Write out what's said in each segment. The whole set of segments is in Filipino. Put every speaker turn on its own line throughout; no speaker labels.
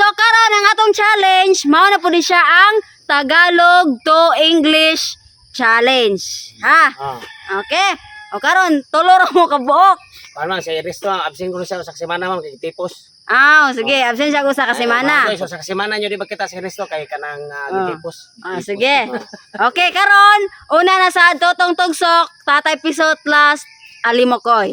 So karon ang atong challenge mao na pud siya ang Tagalog to English challenge. Ha? Okay. O karon tulo ra mo ka buok.
Paano sa resto absent ko siya sa semana man kay tipos.
Sige, absent siya ko sa kasemana.
So sa semana nyo di ba kita sa resto kay kanang tipos.
Sige. Okay, karon una na sa totong tugsok, Tatay Pisot last Alimokoy.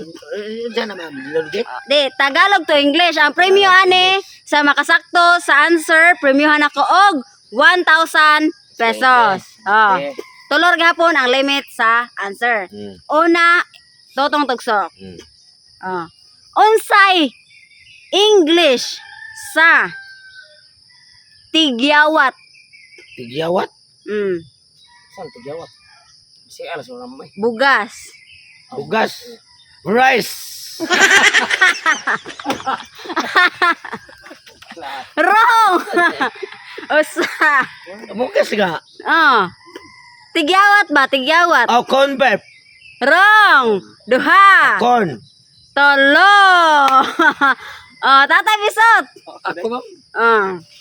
Diyan naman, lodi.
Di, Tagalog to English. Ang premyo ani sa makasakto sa answer, premyohan ako og 1,000 pesos. Tulor gapon ang limit sa answer. Una, totong tugsok. Unsay English sa tigyawat?
Tigyawat? Saan tigyawat? Si alas mo naman.
Bugas.
Bugas. Rice.
Wrong. Usa.
Bugas nga.
Tigyawat ba? Tigyawat.
Convert.
Wrong. Duha.
Corn.
Tolo. Tatay Pisot.
Ako ba?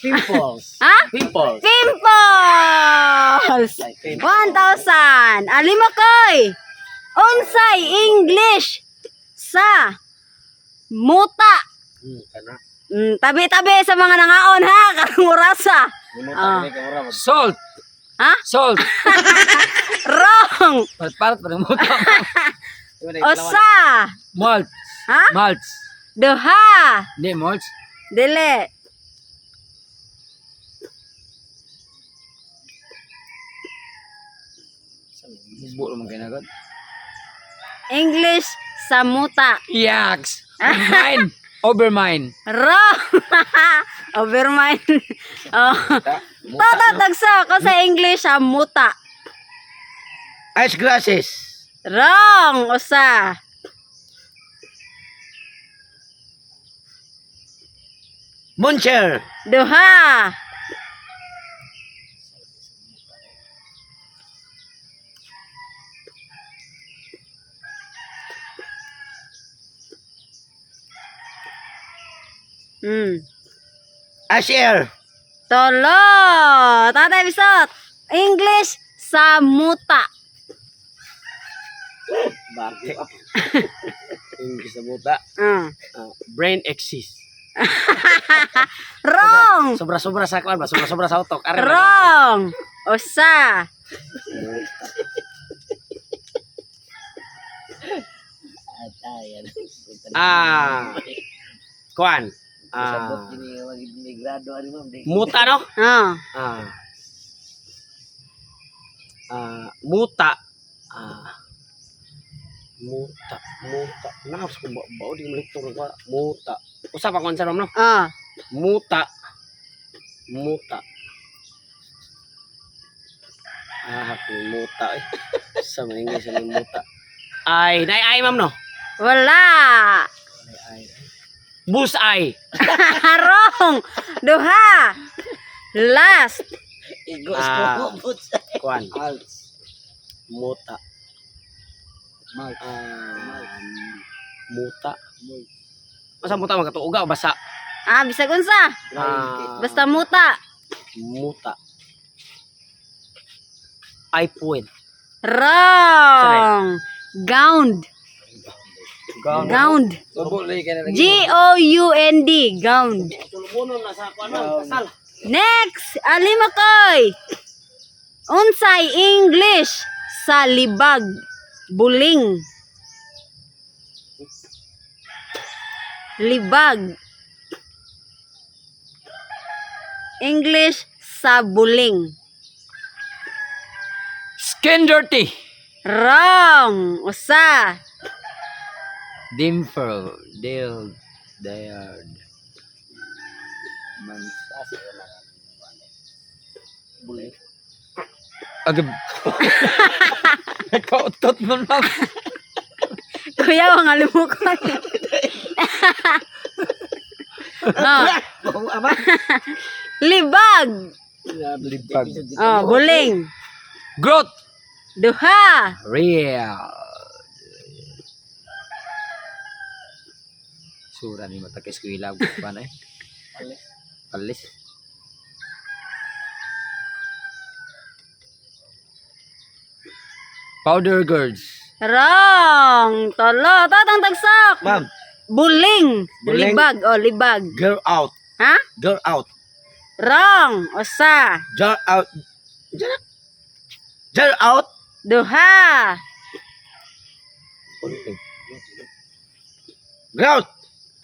Pimples.
Ha?
Pimples.
Pimples. 1,000. Alimokoy. Unsay English sa muta? Tabi-tabi sa mga nangaon ha. Karangurasa.
Salt.
Ha?
Salt.
Wrong.
Parat pa ng muta.
Osa.
Malt.
Ha?
Malt.
Duha.
Hindi, malt.
Dili.
Buo naman kayo na agad.
English sa muta.
Yaks. Mine. Overmine.
Wrong. Overmind. Tatatagsa ko sa English sa muta.
Ice glasses.
Wrong. Usa.
Muncher.
Duha.
Asher.
Tolo. Tatay Pisot. English sa muta.
Bakit? English sa buta. Brain exists.
Wrong.
Sobra-sobra sa kwan ba? Sobra-sobra sa utok.
Wrong. Usa.
Kwan. Muta no? Muta. Muta. Nakas ko ba di molektor ko. Muta. Usa pa kon sa no? Muta. Muta. Muta eh. Sa mga sa muta. Ay ma'am no.
Wala.
Bullseye.
Wrong. Duha. Last.
Kwan. Muta. Muta. Masa muta magkatuuga o basa?
Bisag unsa. Basta muta.
Muta. iPhone.
Wrong. Gound. Gound. Gound. Gound. Next, Alimokoy. Unsay English sa libag? Buling. Libag. English sa buling.
Skin dirty.
Wrong. Usa.
Dimple. Agad. Nakautot mo lang.
Kuya, ang Alimokoy. Libag.
Libag.
Buling.
Growth.
Duha.
Real. Sura ni mata kay eskwela pa na eh. Kalis.
Powder girls.
Wrong. Tolo. Tatang tagsak.
Ma'am,
Buling.
Buling.
Libag. O, libag.
girl out.
Ha?
Girl out.
Wrong. Usa.
Jar out. Jar out.
Duha.
Grout.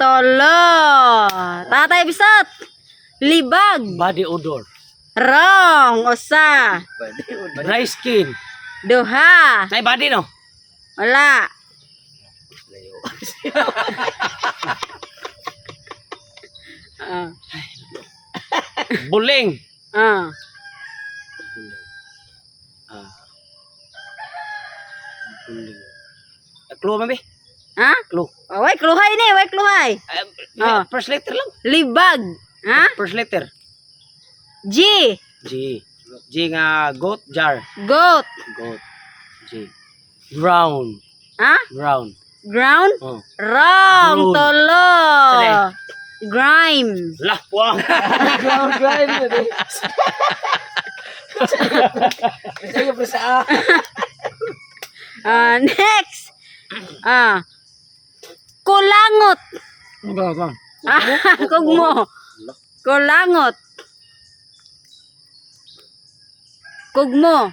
Tolo. Tatay bisat. Libag.
Body odor.
Wrong. Usa.
Dry skin.
Duha.
Nay body no.
Wala. Ah.
Buling.
Ah.
Buling. Clue mami.
Ha?
Clue.
Oh, way kluhay ni, way kluhay. Ah.
First letter lang.
Libag. Ha?
First letter.
G.
G. G nga goat jar.
Goat.
Goat. G. Brown.
Ha?
Brown.
Ground.
Oh.
Wrong.
Brown.
Tolo.
Sali.
Grime.
Lah, puwang.
Next. Kulangot. Kugmo. Kulangot. Kugmo.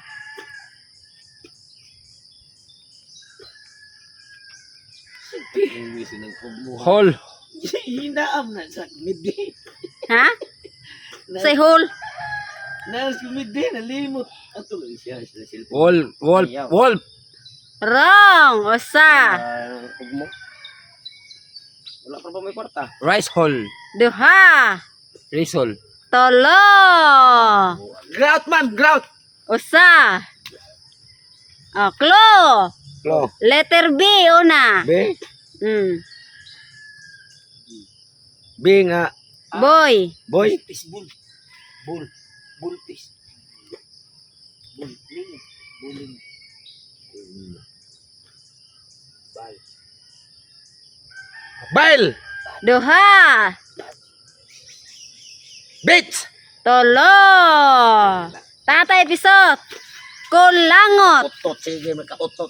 Hole.
Hinaam na sa midday.
Ha? Say hole.
Na sa midday, nalimot. Ato lang siya sa cellphone.
Wolf. Wolf.
Wrong. Usa.
Ugmo. Wala pa ba may kwarta?
Rice hole.
Duha.
Rice hole.
Tolo.
Grout man, grout.
Usa. Klo.
Klo.
Letter B una.
B. B nga.
Boy.
Boy. Bull. Bull. Bull fish. Bull. Bulling. Bal. Bal.
Duha.
Bitch.
Tolo. Tatay pisot. Kulangot.
Utot. Sige, magka-utot.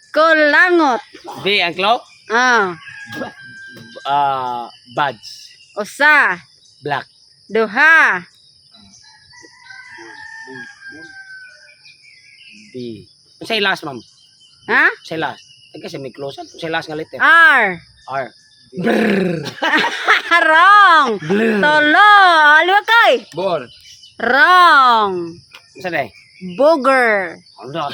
Kulangot.
B ang klo. Badge.
Usa.
Black.
Duha.
B. Sa last, ma'am.
Ha?
Sa last. Kasi may close. Sa last nga letter.
R.
R.
Wrong. Tolo. Aliwa kay.
Ball.
Wrong.
Sa day.
Booger.
Ano?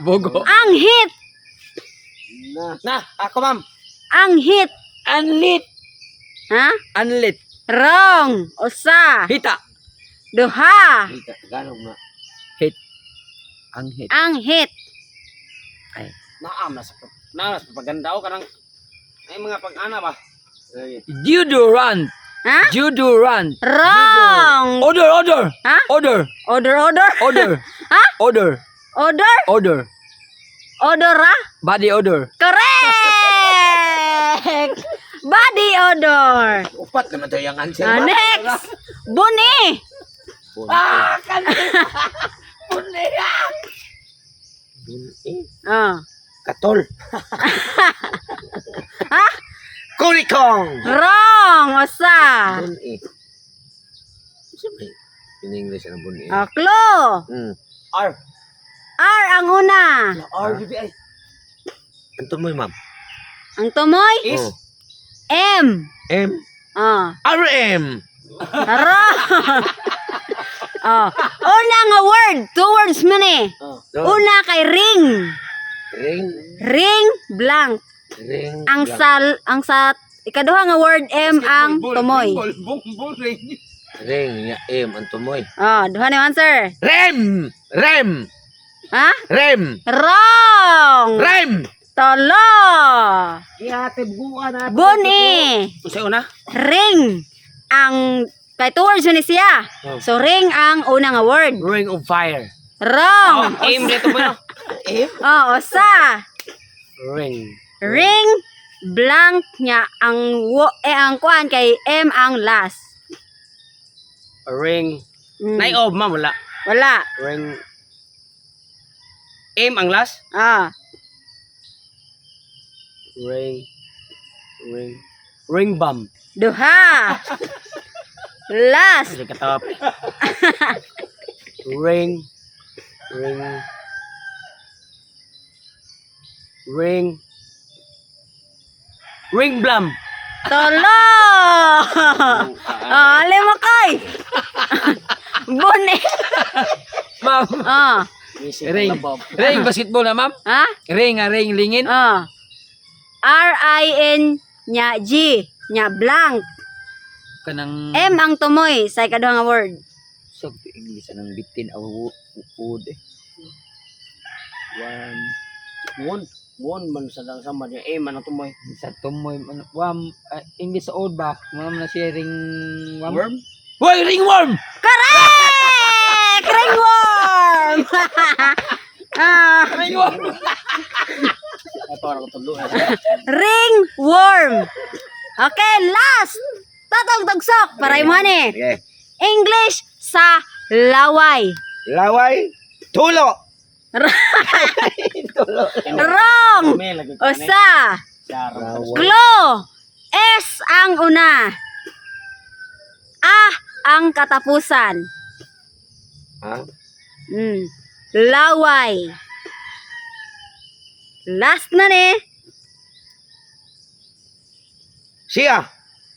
Bogo.
Ang hit.
Na, ako ma'am.
Ang hit.
Unlit.
Ha?
Unlit.
Wrong. Usa.
Hita.
Duha.
Ganog na.
Hit. Ang hit.
Ang hit.
Naam na sa paganda o kanang ay mga pag-ana ba?
Deodorant.
Ha?
Deodorant.
Wrong.
Odor.
Ha?
Odor.
Odor. Ha?
Odor.
Odor.
Odor.
Odora.
Body odor.
Correct. Body odor.
Upat naman to yung answer.
Next. Buni.
Katol.
Ha?
Kulikong.
Wrong. Usa.
Buni. Siyempre, in English ang buni.
Klo.
R.
R ang una.
R, BBI. Anto mo ma'am?
Ang tumoy.
Is.
M.
M. RM.
Wrong. Una nga word. Two words man eh. Una kay ring.
Ring.
Ring blank.
Ring.
Ang sa ikaduha nga word M ang tumoy.
Ring nga M ang tumoy.
Duha na yung answer.
Rem. Rem.
Ha?
Rem.
Wrong.
Rem.
Tolo.
Ihatid buwan na.
Buni.
Sa una?
Ring. Ang kay two words yun siya. So ring ang una nga word.
Ring of fire.
Wrong.
Aim dito mo. Aim?
Usa.
Ring.
Ring blank nya ang kuan kay M ang last.
Ring.
Mm.
Nay of ma'am wala.
Wala.
Ring. M ang last.
Ah.
Ring. Ring. Ring bomb.
Duha. Last.
Sige katap. Ring. Ring. Ring. Ring blum.
Tolo. Lima kay. Bone.
Ma'am.
Ah.
Ring. Ring basketball na ma'am.
Ha?
Ring lingin.
Ah. R-I-N nya G nya blank.
Kanang
M ang tumoy sa ikaduha nga word.
so English anang bitin aw wood eh.
One man sa lang sama niya. M man ang tumoy.
Sa tumoy English sa old ba? Ma'am na siya ring
Worm?
Hoy, ringworm!
Correct! Ringworm! Ah,
Ringworm!
Ay, parang tulo.
ringworm. Okay, last. Tatog tugsok para mo ni.
Okay.
English sa laway.
Laway. Tulo.
Wrong. Usa. Clue. S ang una. A ang katapusan.
Ha?
Laway. Last na ni.
Siya.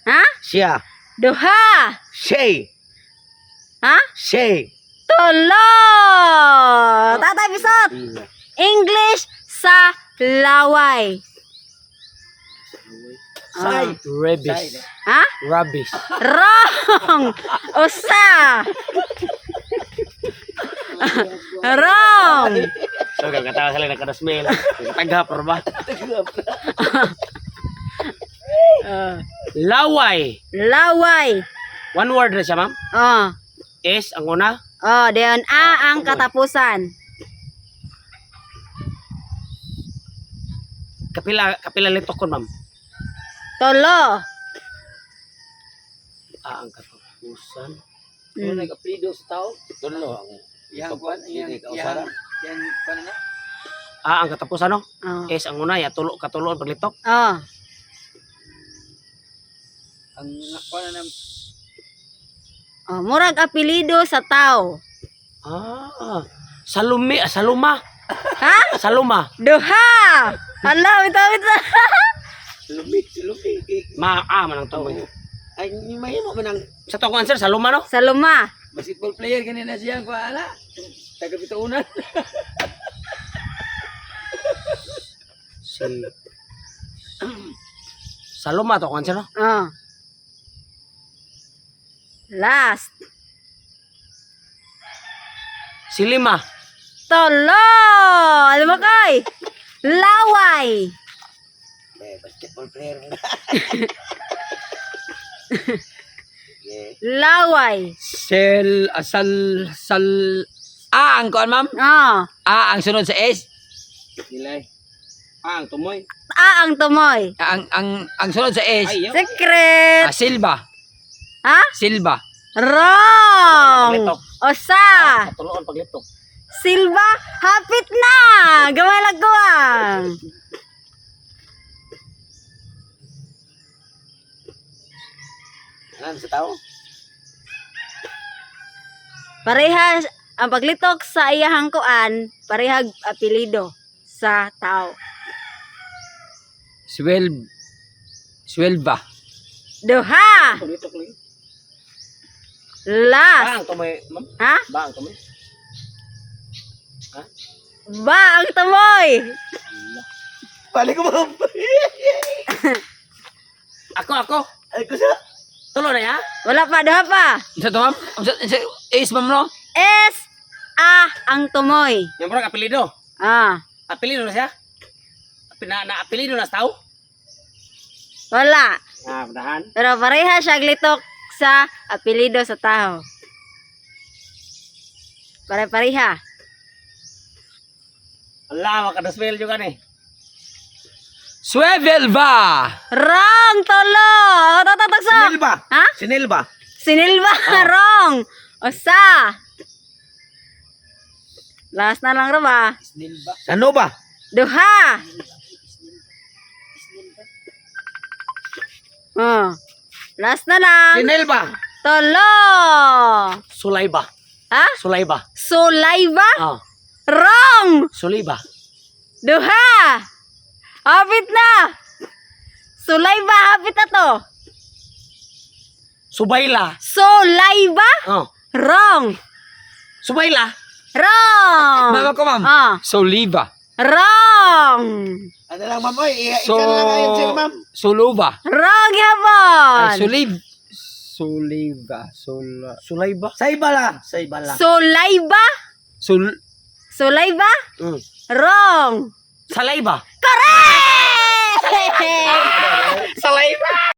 Ha?
Siya.
Duha.
Shay.
Ha?
Shay.
Tulo. Tatay Bisot. English sa laway.
Say.
Rabies.
Ha?
Rubbish.
Wrong. Usa. Wrong.
So, katawa sila na kadasmel. Taghapar ba? Laway.
Laway.
One word na siya, ma'am.
Oh.
S ang una.
Oh, then A ang katapusan.
Kapila litokon, ma'am.
Tulo.
A ang katapusan.
Nag-apelido sa tao.
Tulo ang
Yang kuan, yang kuan na.
A ang katapusan, no?
Oh.
S ang una, ya katulo ang paglitok.
Oh.
Ang kuan na
Oh, murag apelido sa tao.
Saluma.
Ha?
Saluma.
Duha. Hala, bitaw.
Salumi. Man ang tumoy. Ay, may mo man ang sa to ko answer, Saluma, no?
Saluma.
basketball player kanina siya ko ala. Taga bitaunan.
Si Saluma to ko answer, no?
Oh. Last.
Si Lima.
Tolo. Alam mo kay? Laway.
Basketball player.
Laway.
Sal A ang kuan ma'am.
Oh.
A ang sunod sa S.
Nilay. Ang tumoy.
A ang tumoy.
Ang sunod sa S.
Ay, yo.
Secret.
Silva.
Ha?
Silva.
Wrong.
Paglitok.
Osa.
Katuloan paglitok.
Silva, hapit na. Gamay lagkuang.
Ano sa tao?
Parehas ang paglitok sa iyahang kuan, parehag apelido sa tao.
Swelva.
Duha.
Paglitok ni.
Last.
Ang tumoy, ma'am.
Ha?
Ang tumoy.
Ba ang tumoy.
Balik ko, ma'am. Ako. Ay, ko sa. Tulo na ya?
Wala pa, duha pa.
Sa to ma'am? Sa S ma'am no?
S A ang tumoy.
Yung parang apelido.
Ah,
Apelido na siya? Na-apelido na sa tao?
wala.
Padahan.
Pero pareha siya glitok sa apelido sa tao. Pare-pareha.
Allah, makadasmel juga nih.
Swivelva.
Wrong, tolo. Tatatagsa.
Sinilba.
Ha?
Sinilba.
Sinilba, wrong. Usa. Last na lang ra ba?
Ano ba?
Duha. Last na lang.
Sinilba.
Tolo.
Sulayba.
Ha?
Sulayba.
Sulayba?
Ah,
Wrong.
sulayba.
Duha. Hapit na. Sulayba, hapit na to.
Subayla.
Sulayba?
Oh.
Wrong.
Subayla.
Wrong.
Mama ko, ma'am.
Ah,
Soliva.
wrong.
Ano lang, ma'am? Oy,
So, Suluba.
Wrong
Ay,
yapon.
Suliva.
Sulayba. Saybala. Saybala.
Sulayba? Sulayba?
Mm.
Wrong.
Salayba.
Correct!
Salayba.